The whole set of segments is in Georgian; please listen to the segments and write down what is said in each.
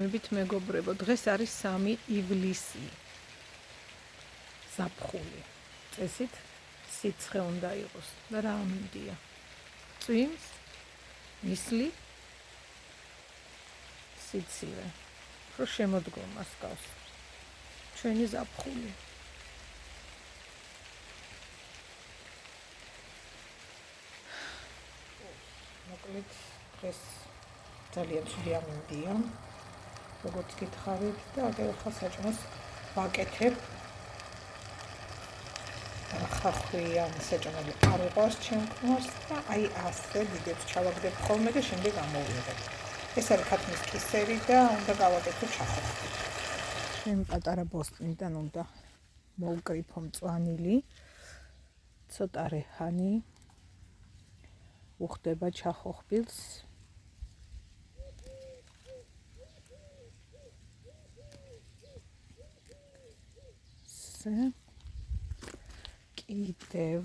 მებით მეგობრებო, დღეს არის 3 ივლისი. ზაფხული. წესით სიცხე უნდა იყოს და რა ამინდია. წვიმს, ისლი, სიცივე. რო შემოდგომას გავს. ჩვენი ზაფხული. მოკლედ დღეს ძალიან ცუდი ამინდია. როგორც გითხარით და ახლა საჭმელს ვაკეთებ. ხახვიან საჭმელი არ უყვარს ჩემს და აი ასე დიდებს ჩავაგდებ ხოლმე და შემდეგ ამოვიღებ. ეს არის ქათმის კისერი და უნდა გავაკეთო ჩახოხი. ჩემ პატარა ბოსტნიდან უნდა მოვკრიფო მწვანილი. ცოტა რეჰანი უხდება ჩახოხბილს. კიდევ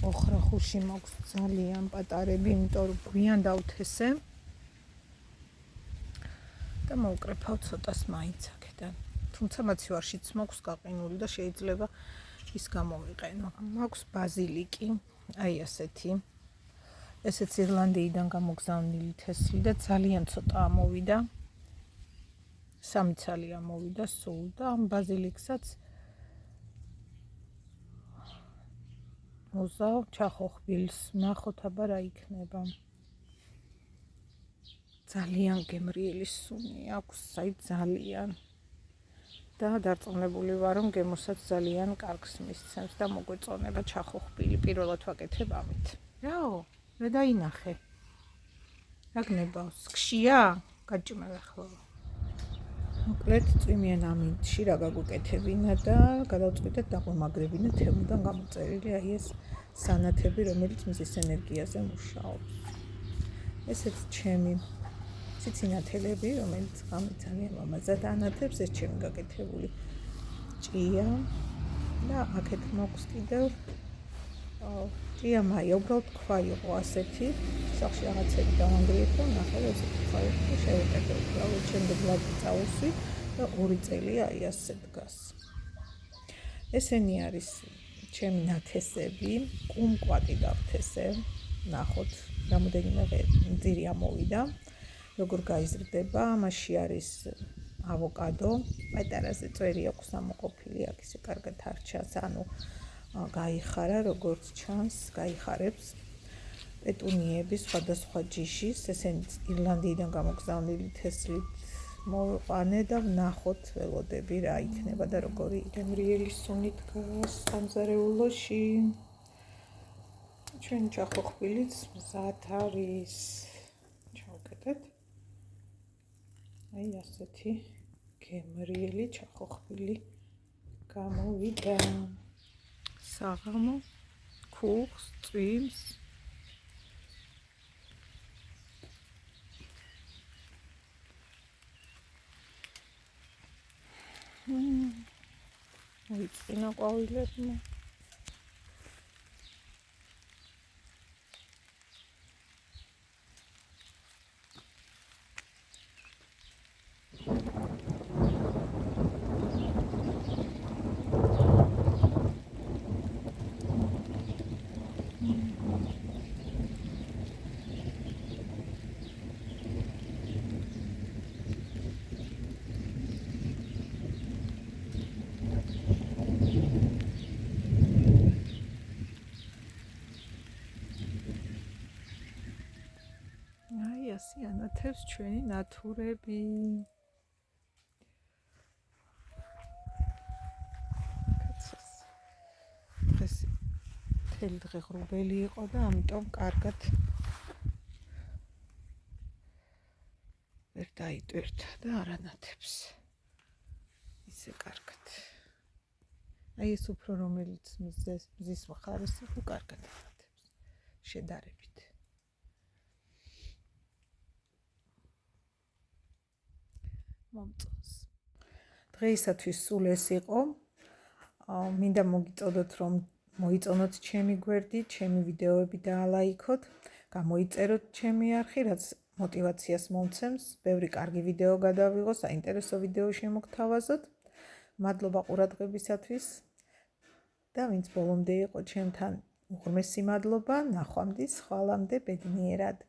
ოხრახუში მაქვს ძალიან პატარები, იმიტომ რომ გვიან დავთესე და მოვკრიფავ ცოტას მაინც აქედან. თუმცა მაცივარშიც მაქვს გაყინული და შეიძლება ის გამოვიყენო. მაქვს ბაზილიკი, აი ასეთი. ესეც ირლანდიიდან გამოგზავნილი თესლი და ძალიან ცოტა ამოვიდა. 3 ცალი ამოვიდა სულ და ამ ბაზილიკსაც მოზავ ჩახოხბილს. ნახოთ აბა რა იქნება. ძალიან გემრიელი სუნი აქვს, აი ძალიან. და დარწმუნებული ვარ, რომ გემოსაც ძალიან კარგს მისცემს და მოგვეწონება ჩახოხბილი. პირველად ვაკეთებ ამით. რაო, რა დაინახე? რა გნებავს? ქშია? გაჭმევ ახლა. მოკლედ წვიმიან ამინდში რა გაგვეკეთებინა და გადავწყვიტეთ დაყვემაგრებინა თემიდან გამოწერილი აი ეს სანათები, რომელიც მზის ენერგიაზე მუშაობს. ესეც ჩემი ციცინათელები, რომელიც ღამით ძალიან ლამაზად ანათებს, ეს ჩემი გაკეთებული ჭია და აქეთ მაქვს კიდევ ჭია მაია, უბრალოდ ქვა იყო ასეთი, სახში რაღაცები დავანგრიეთ და ნახე რომ ესეთი ქვა იყო და შევეკეთე უბრალოდ შემდეგ ლაგი წავუსვი და 2 წელი აი ასე დგას. ესენი არის ჩემი ნათესები, კუმკვატი დავთესე, ნახოთ, რამოდენიმე მწირი ამოვიდა. როგორ გაიზრდება, ამაში არის ავოკადო, პატარაზე წვერი აქვს ამოყოფილი, აქ ისე კარგად არ ჩანს, ანუ გაიხარა, როგორც ჩანს, გაიხარებს. პეტუნიები სხვადასხვა ჯიშის, ესენი ირლანდიიდან გამოგზავნილი თესლით მოვიყვანე და ვნახოთ, ველოდები რა იქნება და როგორი გემრიელი სუნი დგას სამზარეულოში. ჩვენი ჩახოხბილიც მზად არის. ჩავკეთეთ. აი ასეთი გემრიელი ჩახოხბილი გამოვიდა. საღამო ქუხს წვიმს. მოიწინა ყვავილებმა. ასე ანათებს ჩვენი ნათურები. დღეს მთელი დღე ღრუბელი იყო და ამიტომ კარგად ვერ დაიტვირთა და არ ანათებს. ისე კარგად. აი ეს უფრო რომელიც მზის მხარეს იყო კარგად ანათებს. შედარებით. მომწონს. დღეისათვის სულ ეს იყო. მინდა მოგიწოდოთ რომ მოიწონოთ ჩემი გვერდი, ჩემი ვიდეოები და ალაიქოთ. გამოიწეროთ ჩემი არხი, რაც мотивაციას მომცემს, ბევრი კარგი ვიდეო გადავიღო, საინტერესო ვიდეო შემოგთავაზოთ. მადლობა ყურადღებისათვის და ვინც ბოლომდე იყო ჩემთან, უღრმესი მადლობა, ნახვამდის, ხვალამდე, ბედნიერად.